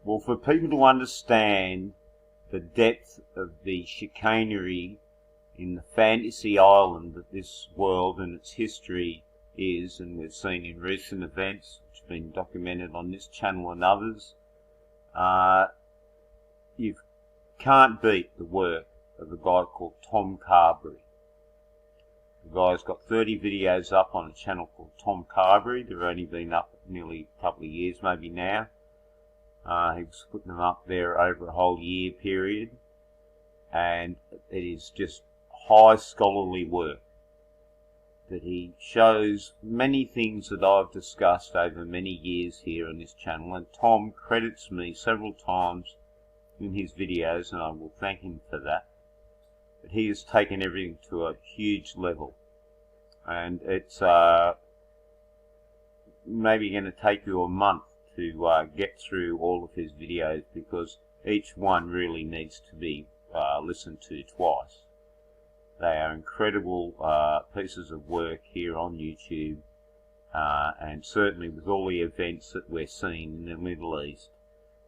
Well, for people to understand the depth of the chicanery in the fantasy island that this world and its history is, and we've seen in recent events, which have been documented on this channel and others, you can't beat the work of a guy called Tom Carberry. The guy's got 30 videos up on a channel called Tom Carberry. They've only been up nearly a couple of years, maybe now. He was putting them up there over a whole year period, and it is just high scholarly work that he shows many things that I've discussed over many years here on this channel, and Tom credits me several times in his videos, and I will thank him for that. But he has taken everything to a huge level, and it's maybe going to take you a month to get through all of his videos, because each one really needs to be listened to twice. They are incredible pieces of work here on YouTube, and certainly with all the events that we're seeing in the Middle East.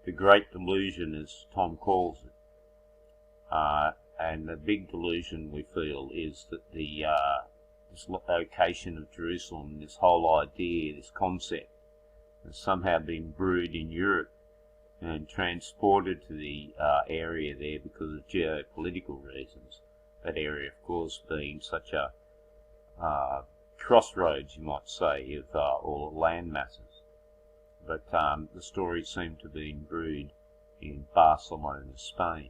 The Great Delusion, as Tom calls it. And the big delusion we feel is that this location of Jerusalem, this whole idea, this concept, has somehow been brewed in Europe and transported to the area there because of geopolitical reasons. That area, of course, being such a crossroads, you might say, of all land masses. But the stories seem to have been brewed in Barcelone, Spain.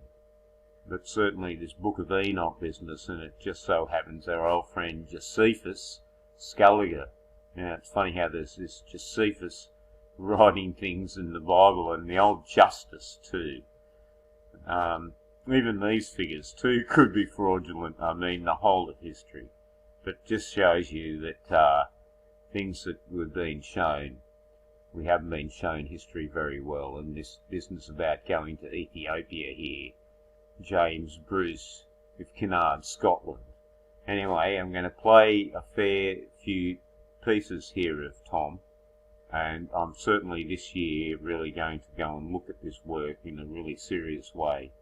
But certainly this Book of Enoch business, and it just so happens our old friend Josephus Scaliger. Now, it's funny how there's this Josephus writing things in the Bible, and the old Justice too. Even these figures too could be fraudulent. I mean, the whole of history. But just shows you that things that were being shown, we haven't been shown history very well. And this business about going to Ethiopia here, James Bruce with Kinnaird, Scotland. Anyway, I'm going to play a fair few pieces here of Tom, and I'm certainly this year really going to go and look at this work in a really serious way,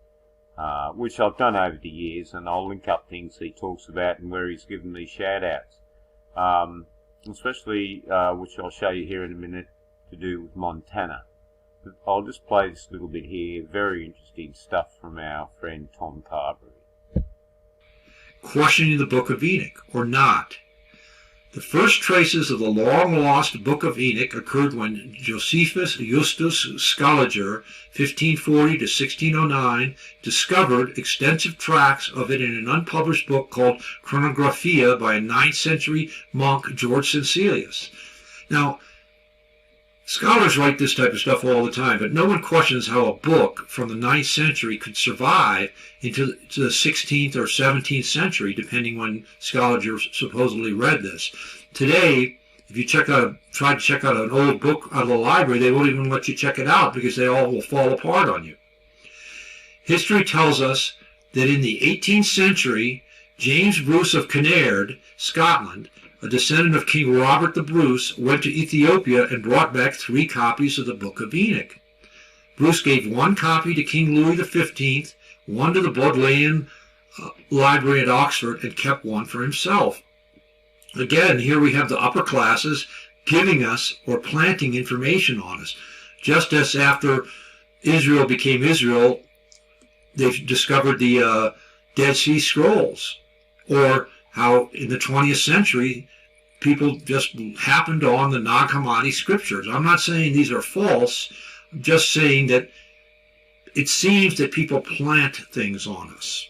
which I've done over the years, and I'll link up things he talks about and where he's given me shout outs, especially which I'll show you here in a minute, to do with Montana. But I'll just play this little bit here. Very interesting stuff from our friend Tom Carberry. Questioning the Book of Enoch, or not. The first traces of the long-lost Book of Enoch occurred when Josephus Justus Scaliger, 1540 to 1609, discovered extensive tracts of it in an unpublished book called Chronographia by a 9th century monk, George Sincelius. Now, scholars write this type of stuff all the time, but no one questions how a book from the 9th century could survive into the 16th or 17th century, depending when scholars supposedly read this. Today, if you try to check out an old book out of the library, they won't even let you check it out because they all will fall apart on you. History tells us that in the 18th century, James Bruce of Kinnaird, Scotland, a descendant of King Robert the Bruce, went to Ethiopia and brought back 3 copies of the Book of Enoch. Bruce gave 1 copy to King Louis XV, 1 to the Bodleian Library at Oxford, and kept 1 for himself. Again, here we have the upper classes giving us or planting information on us. Just as after Israel became Israel, they discovered the Dead Sea Scrolls, or how in the 20th century people just happened on the Nag Hammadi scriptures. I'm not saying these are false. I'm just saying that it seems that people plant things on us.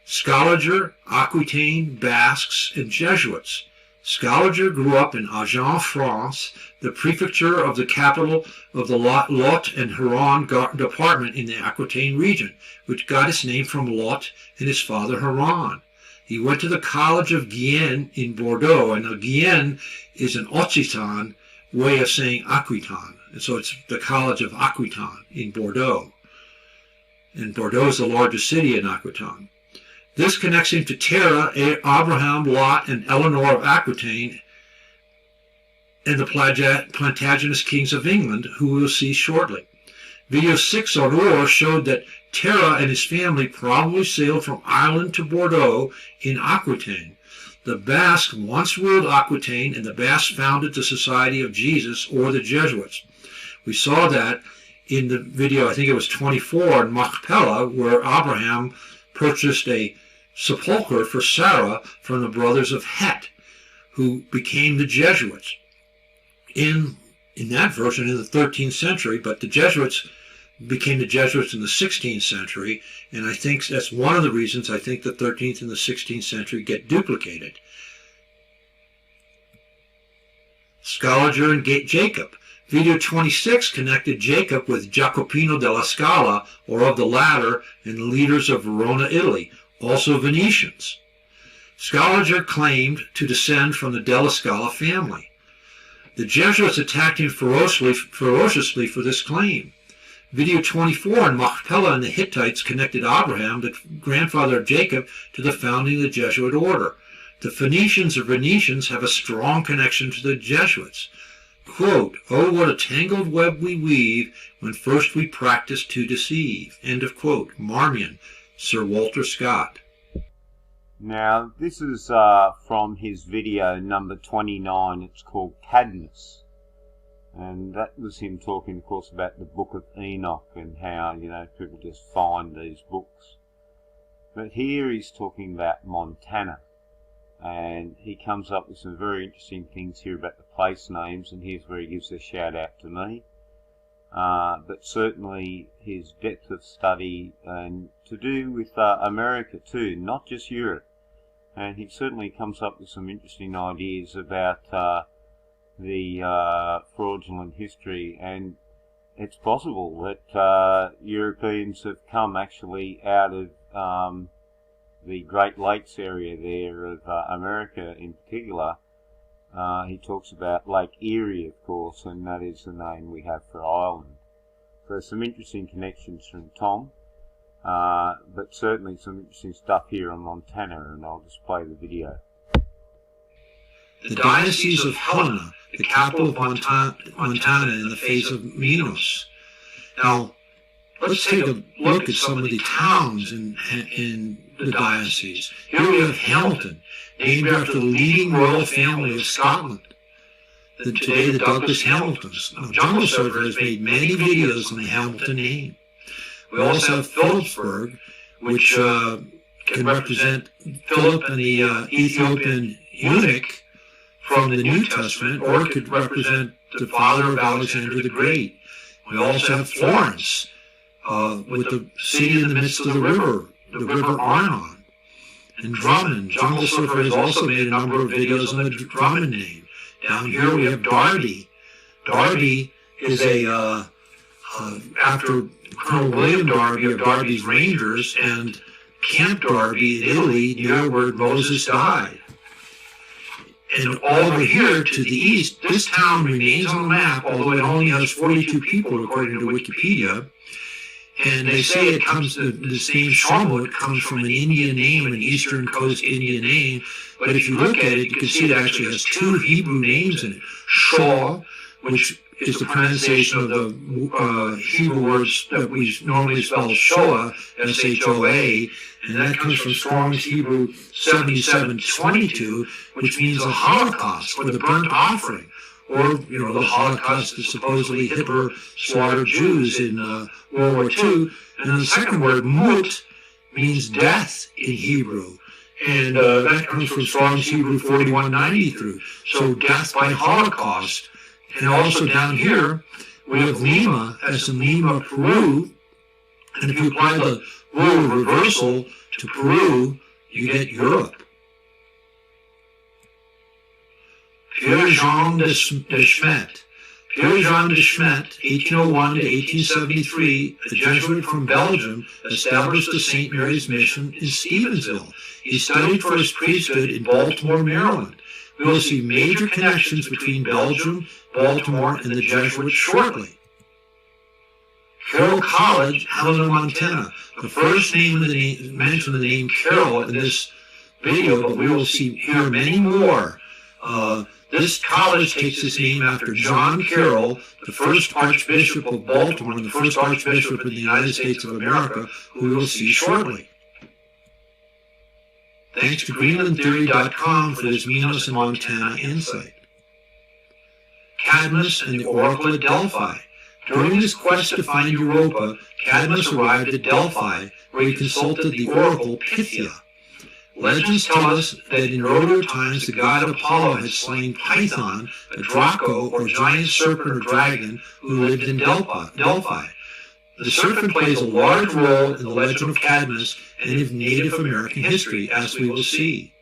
Scaliger, Aquitaine, Basques, and Jesuits. Scaliger grew up in Agen, France, the prefecture of the capital of the Lot and Huron department in the Aquitaine region, which got its name from Lot and his father Huron. He went to the College of Guyenne in Bordeaux, and Guyenne is an Occitan way of saying Aquitaine, and so it's the College of Aquitaine in Bordeaux. And Bordeaux is the largest city in Aquitaine. This connects him to Terah, Abraham, Lot, and Eleanor of Aquitaine, and the Plantagenets kings of England, who we will see shortly. Video 6 on Ore showed that Terra and his family probably sailed from Ireland to Bordeaux in Aquitaine. The Basque once ruled Aquitaine, and the Basque founded the Society of Jesus, or the Jesuits. We saw that in the video, I think it was 24, in Machpelah, where Abraham purchased a sepulchre for Sarah from the brothers of Het, who became the Jesuits in that version in the 13th century, but the Jesuits became the Jesuits in the 16th century, and I think that's one of the reasons I think the 13th and the 16th century get duplicated. Scaliger and Jacob. Video 26 connected Jacob with Jacopino della Scala, or of the latter, and the leaders of Verona, Italy, also Venetians. Scaliger claimed to descend from the della Scala family. The Jesuits attacked him ferociously for this claim. Video 24 in Machpelah and the Hittites connected Abraham, the grandfather of Jacob, to the founding of the Jesuit order. The Phoenicians or Venetians have a strong connection to the Jesuits. Quote, "Oh, what a tangled web we weave when first we practice to deceive." End of quote. Marmion, Sir Walter Scott. Now, this is from his video number 29. It's called Cadmus. And that was him talking, of course, about the Book of Enoch and how, people just find these books. But here he's talking about Montana. And he comes up with some very interesting things here about the place names, and here's where he gives a shout out to me. But certainly his depth of study and to do with America too, not just Europe. And he certainly comes up with some interesting ideas about the fraudulent history, and it's possible that Europeans have come actually out of the Great Lakes area there of America in particular. He talks about Lake Erie, of course, and that is the name we have for Ireland. So some interesting connections from Tom, but certainly some interesting stuff here on Montana, and I'll just play the video. The diocese of Helena, the capital of Montana in the face of Minos. Now, let's take a look at some of the towns in the diocese. Here we have Hamilton, named after the leading royal family of Scotland. Today, the Douglas Hamiltons. Now, Jungle Surfer has made many videos on the Hamilton name. We also have Philipsburg, which can represent Philip and the Ethiopian eunuch from the New Testament, or it could represent the father of Alexander the Great. We also have Florence, with the city in the midst of the river Arnon. And Drummond. Jungle Surfer has also made a number of videos on the Drummond name. Down here we have Derby. Derby is after Colonel William Derby of Derby's Rangers, and Camp Derby in Italy, near where Moses died. And over here to the east, this town remains on the map, although it only has 42 people according to Wikipedia. And they say it comes, this name Shawmut comes from an Indian name, an Eastern Coast Indian name. But if you look at it, you can see it actually has two Hebrew names in it. Shaw, which is the pronunciation of the Hebrew words that we normally spell Shoah, S-H-O-A, and that comes from Strong's Hebrew 7722, which means a Holocaust, or the burnt offering. Or, the Holocaust that supposedly Hitler slaughtered Jews in World War II. And then the second word, mut, means death in Hebrew. And that comes from Strong's Hebrew 4193. So death by Holocaust. And also down here, we have Lima, as in Lima, Peru. And if you apply the rule of reversal to Peru, you get Europe. Pierre-Jean de Smet. Pierre-Jean de Smet, 1801 to 1873, a Jesuit from Belgium, established the St. Mary's Mission in Stevensville. He studied for his priesthood in Baltimore, Maryland. We will see major connections between Belgium, Baltimore, and the Jesuits shortly. Carroll College, Helena, Montana. The first mention of the name Carroll in this video, but we will hear many more This college takes its name after John Carroll, the first Archbishop of Baltimore and the first Archbishop in the United States of America, who we will see shortly. Thanks to GreenlandTheory.com for this Minos and Montana insight. Cadmus and the Oracle at Delphi. During his quest to find Europa, Cadmus arrived at Delphi, where he consulted the oracle Pythia. Legends tell us that in earlier times the god Apollo had slain Python, a Draco or giant serpent or dragon who lived in Delphi. The serpent plays a large role in the legend of Cadmus and in Native American history, as we will see.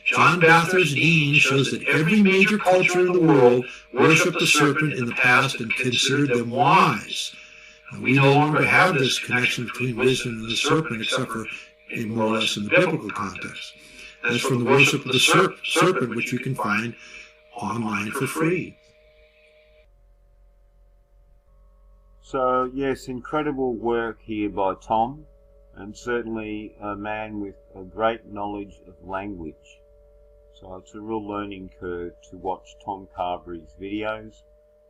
John Bathurst Dean shows that every major culture in the world worshipped the serpent in the past and considered them wise. We no longer have this connection between wisdom and the serpent, except for more or less in the biblical context. That's from the worship of the serpent, which you can find online for free. So, yes, incredible work here by Tom, and certainly a man with a great knowledge of language. So it's a real learning curve to watch Tom Carberry's videos.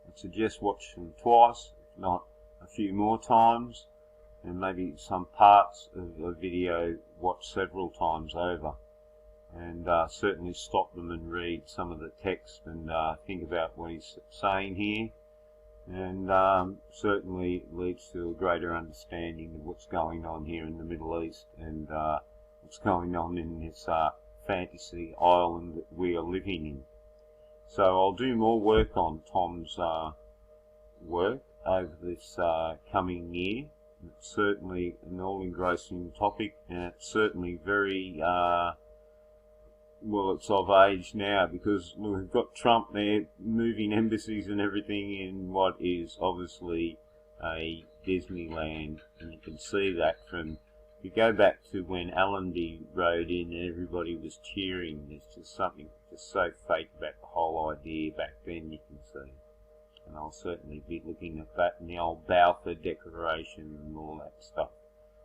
I suggest watching them twice, if not a few more times, and maybe some parts of a video watch several times over. And certainly stop them and read some of the text and think about what he's saying here. And certainly leads to a greater understanding of what's going on here in the Middle East and what's going on in this fantasy island that we are living in. So I'll do more work on Tom's work over this coming year. It's certainly an all-engrossing topic, and it's certainly very well, it's of age now, because we've got Trump there moving embassies and everything in what is obviously a Disneyland, and you can see that from, if you go back to when Allenby rode in and everybody was cheering. There's just something just so fake about the whole idea back then, you can see. And I'll certainly be looking at that in the old Balfour Declaration and all that stuff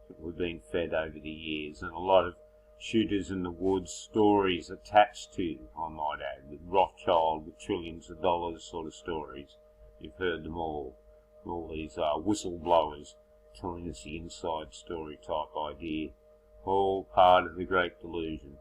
that we've been fed over the years, and a lot of shooters in the woods stories attached to, I might add, with Rothschild, with trillions of dollars sort of stories. You've heard them all these whistleblowers telling us the inside story type idea, all part of the great delusion.